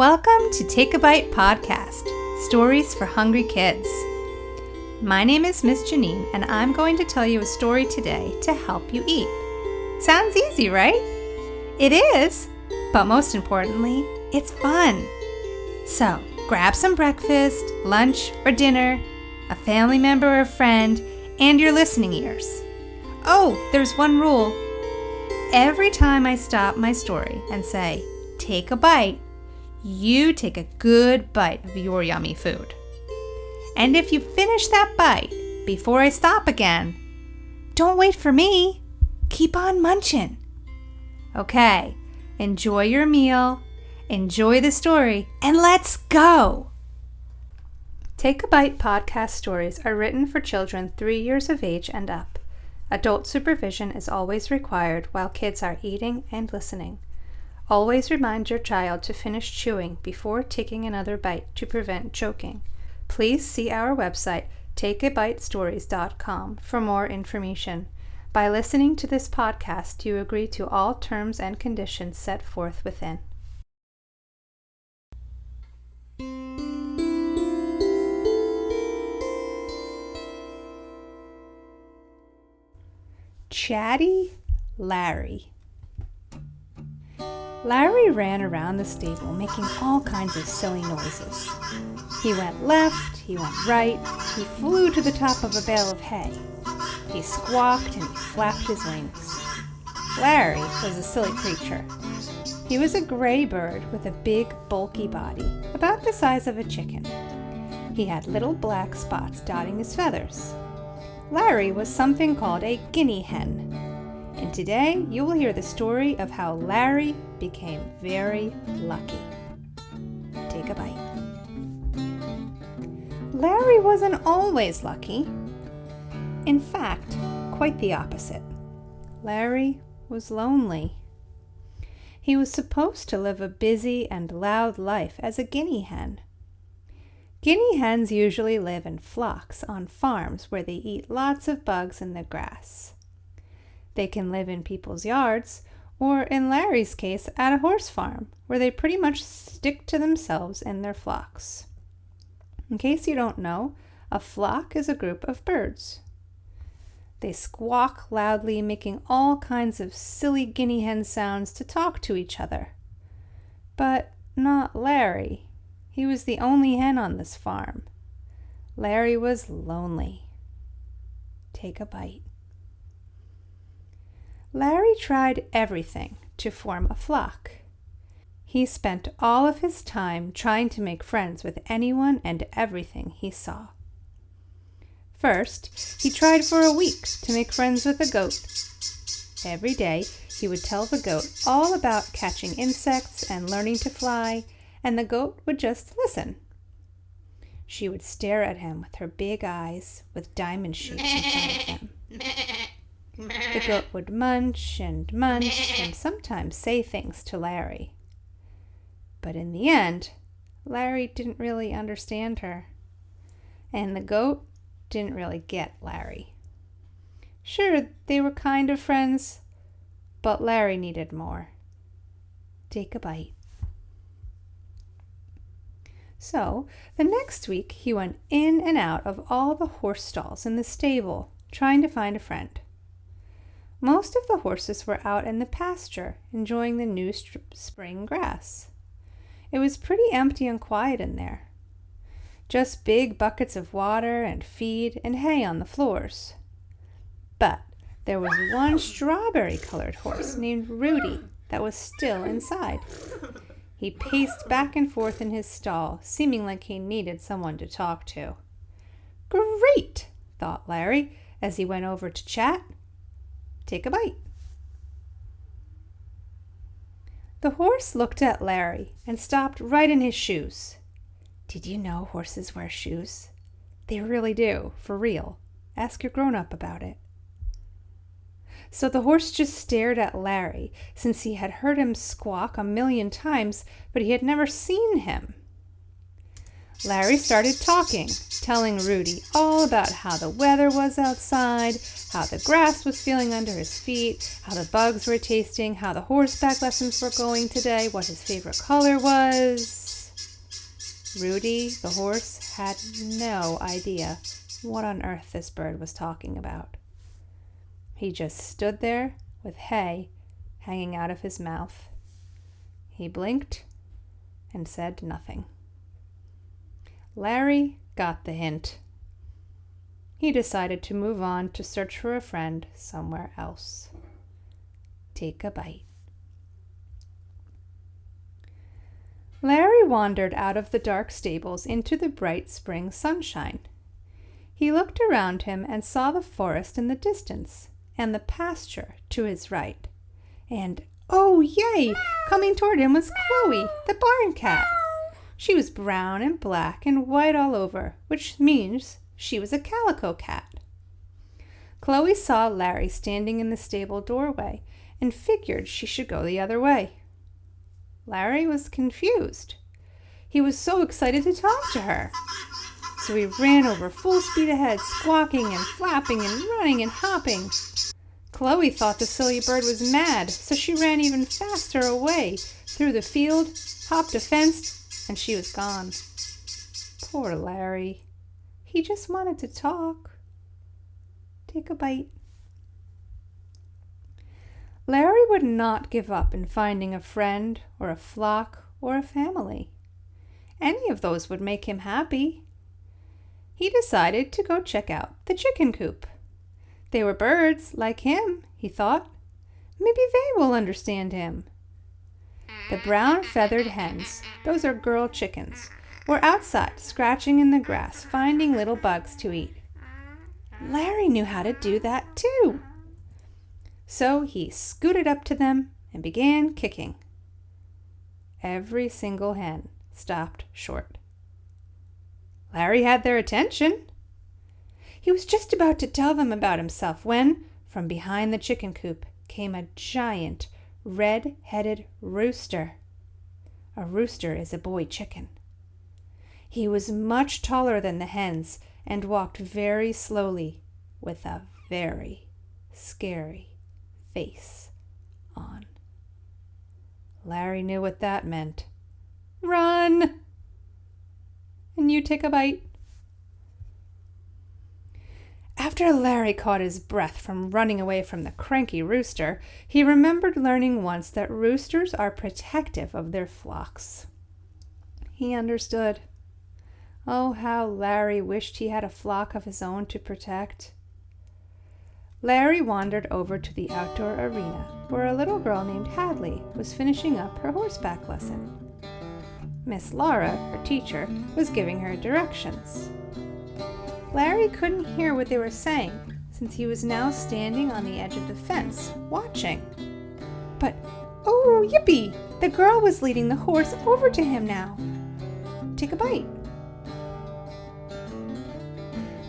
Welcome to Take a Bite Podcast, Stories for Hungry Kids. My name is Miss Janine, and I'm going to tell you a story today to help you eat. Sounds easy, right? It is, but most importantly, it's fun. So, grab some breakfast, lunch, or dinner, a family member or friend, and your listening ears. Oh, there's one rule. Every time I stop my story and say, take a bite, you take a good bite of your yummy food. And if you finish that bite before I stop again, don't wait for me. Keep on munching. Okay, enjoy your meal, enjoy the story, and let's go! Take a Bite podcast stories are written for children 3 years of age and up. Adult supervision is always required while kids are eating and listening. Always remind your child to finish chewing before taking another bite to prevent choking. Please see our website, takeabitestories.com, for more information. By listening to this podcast, you agree to all terms and conditions set forth within. Chatty Larry. Larry ran around the stable making all kinds of silly noises. He went left, he went right, he flew to the top of a bale of hay. He squawked and he flapped his wings. Larry was a silly creature. He was a gray bird with a big, bulky body, about the size of a chicken. He had little black spots dotting his feathers. Larry was something called a Guinea Hen. And today you will hear the story of how Larry became very lucky. Take a bite. Larry wasn't always lucky. In fact, quite the opposite. Larry was lonely. He was supposed to live a busy and loud life as a guinea hen. Guinea hens usually live in flocks on farms where they eat lots of bugs in the grass. They can live in people's yards, or in Larry's case, at a horse farm, where they pretty much stick to themselves and their flocks. In case you don't know, a flock is a group of birds. They squawk loudly, making all kinds of silly guinea hen sounds to talk to each other. But not Larry. He was the only hen on this farm. Larry was lonely. Take a bite. Larry tried everything to form a flock. He spent all of his time trying to make friends with anyone and everything he saw. First, he tried for a week to make friends with a goat. Every day, he would tell the goat all about catching insects and learning to fly, and the goat would just listen. She would stare at him with her big eyes with diamond shapes inside of them. The goat would munch and sometimes say things to Larry. But in the end, Larry didn't really understand her. And the goat didn't really get Larry. Sure, they were kind of friends, but Larry needed more. Take a bite. So, the next week he went in and out of all the horse stalls in the stable, trying to find a friend. Most of the horses were out in the pasture, enjoying the new spring grass. It was pretty empty and quiet in there. Just big buckets of water and feed and hay on the floors. But there was one strawberry-colored horse named Rudy that was still inside. He paced back and forth in his stall, seeming like he needed someone to talk to. Great, thought Larry as he went over to chat. Take a bite. The horse looked at Larry and stopped right in his shoes. Did you know horses wear shoes? They really do, for real. Ask your grown-up about it. So the horse just stared at Larry, since he had heard him squawk 1,000,000 times, but he had never seen him. Larry started talking, telling Rudy all about how the weather was outside, how the grass was feeling under his feet, how the bugs were tasting, how the horseback lessons were going today, what his favorite color was. Rudy, the horse, had no idea what on earth this bird was talking about. He just stood there with hay hanging out of his mouth. He blinked and said nothing. Larry got the hint. He decided to move on to search for a friend somewhere else. Take a bite. Larry wandered out of the dark stables into the bright spring sunshine. He looked around him and saw the forest in the distance and the pasture to his right. And, oh yay, coming toward him was Chloe, the barn cat. She was brown and black and white all over, which means she was a calico cat. Chloe saw Larry standing in the stable doorway and figured she should go the other way. Larry was confused. He was so excited to talk to her. So he ran over full speed ahead, squawking and flapping and running and hopping. Chloe thought the silly bird was mad, so she ran even faster away through the field, hopped a fence, and she was gone. Poor Larry. He just wanted to talk. Take a bite. Larry would not give up in finding a friend or a flock or a family. Any of those would make him happy. He decided to go check out the chicken coop. They were birds like him, he thought. Maybe they will understand him. The brown feathered hens, those are girl chickens, were outside scratching in the grass, finding little bugs to eat. Larry knew how to do that too. So he scooted up to them and began kicking. Every single hen stopped short. Larry had their attention. He was just about to tell them about himself when, from behind the chicken coop, came a giant, red-headed rooster. A rooster is a boy chicken. He was much taller than the hens and walked very slowly with a very scary face on. Larry knew what that meant. Run! And you take a bite. After Larry caught his breath from running away from the cranky rooster, he remembered learning once that roosters are protective of their flocks. He understood. Oh, how Larry wished he had a flock of his own to protect. Larry wandered over to the outdoor arena where a little girl named Hadley was finishing up her horseback lesson. Miss Laura, her teacher, was giving her directions. Larry couldn't hear what they were saying since he was now standing on the edge of the fence, watching. But, oh, yippee! The girl was leading the horse over to him now. Take a bite.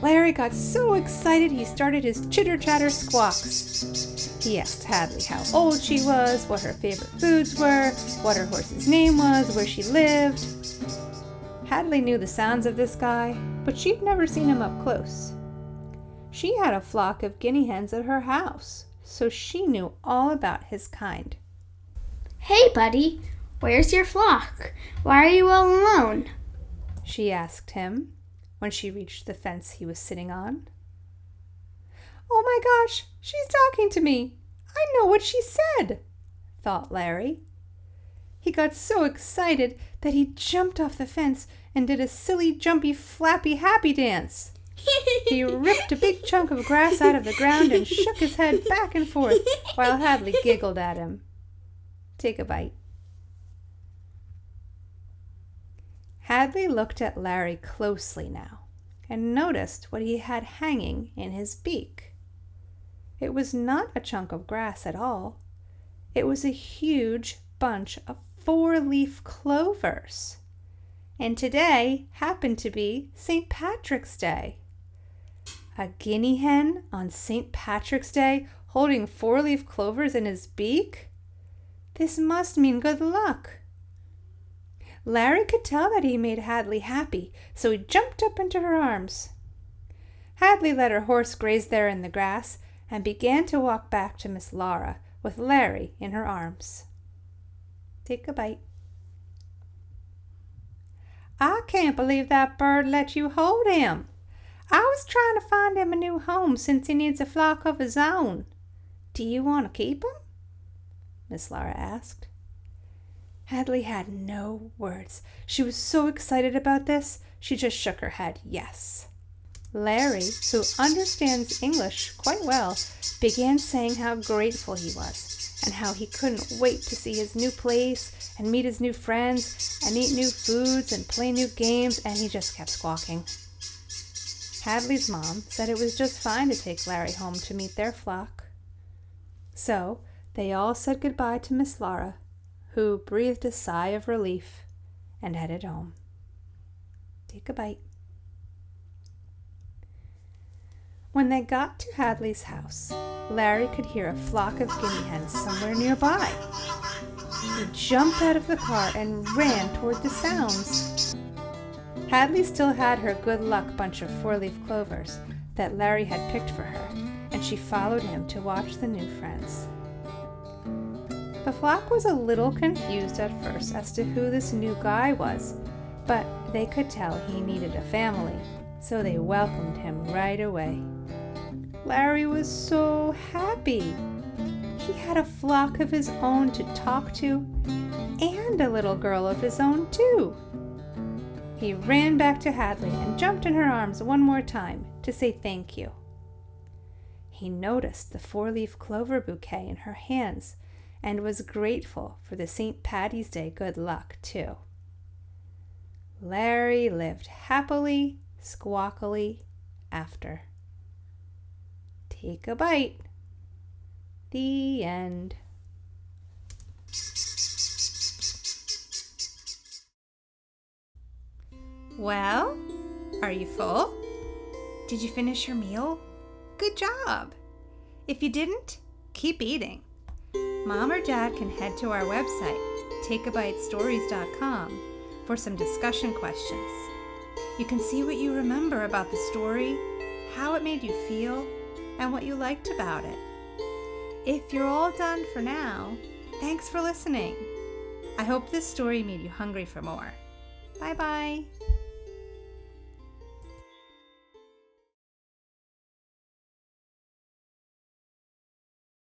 Larry got so excited he started his chitter-chatter squawks. He asked Hadley how old she was, what her favorite foods were, what her horse's name was, where she lived. Hadley knew the sounds of this guy, but she'd never seen him up close. She had a flock of guinea hens at her house, so she knew all about his kind. Hey, buddy, where's your flock? Why are you all alone? She asked him when she reached the fence he was sitting on. Oh my gosh, she's talking to me. I know what she said, thought Larry. He got so excited that he jumped off the fence and did a silly, jumpy, flappy, happy dance. He ripped a big chunk of grass out of the ground and shook his head back and forth while Hadley giggled at him. Take a bite. Hadley looked at Larry closely now and noticed what he had hanging in his beak. It was not a chunk of grass at all. It was a huge bunch of 4-leaf clovers. And today happened to be St. Patrick's Day. A guinea hen on St. Patrick's Day holding 4-leaf clovers in his beak? This must mean good luck. Larry could tell that he made Hadley happy, so he jumped up into her arms. Hadley let her horse graze there in the grass and began to walk back to Miss Laura with Larry in her arms. Take a bite. I can't believe that bird let you hold him. I was trying to find him a new home since he needs a flock of his own. Do you want to keep him?" Miss Laura asked. Hadley had no words. She was so excited about this, she just shook her head yes. Larry, who understands English quite well, began saying how grateful he was and how he couldn't wait to see his new place and meet his new friends and eat new foods and play new games, and he just kept squawking. Hadley's mom said it was just fine to take Larry home to meet their flock. So they all said goodbye to Miss Laura, who breathed a sigh of relief and headed home. Take a bite. When they got to Hadley's house, Larry could hear a flock of guinea hens somewhere nearby. He jumped out of the car and ran toward the sounds. Hadley still had her good luck bunch of four-leaf clovers that Larry had picked for her, and she followed him to watch the new friends. The flock was a little confused at first as to who this new guy was, but they could tell he needed a family, so they welcomed him right away. Larry was so happy. He had a flock of his own to talk to, and a little girl of his own too. He ran back to Hadley and jumped in her arms one more time to say thank you. He noticed the four-leaf clover bouquet in her hands and was grateful for the St. Patty's Day good luck, too. Larry lived happily, squawkily after. Take a bite. The end. Well, are you full? Did you finish your meal? Good job. If you didn't, keep eating. Mom or Dad can head to our website, takeabitestories.com, for some discussion questions. You can see what you remember about the story, how it made you feel, and what you liked about it. If you're all done for now, thanks for listening. I hope this story made you hungry for more. Bye-bye.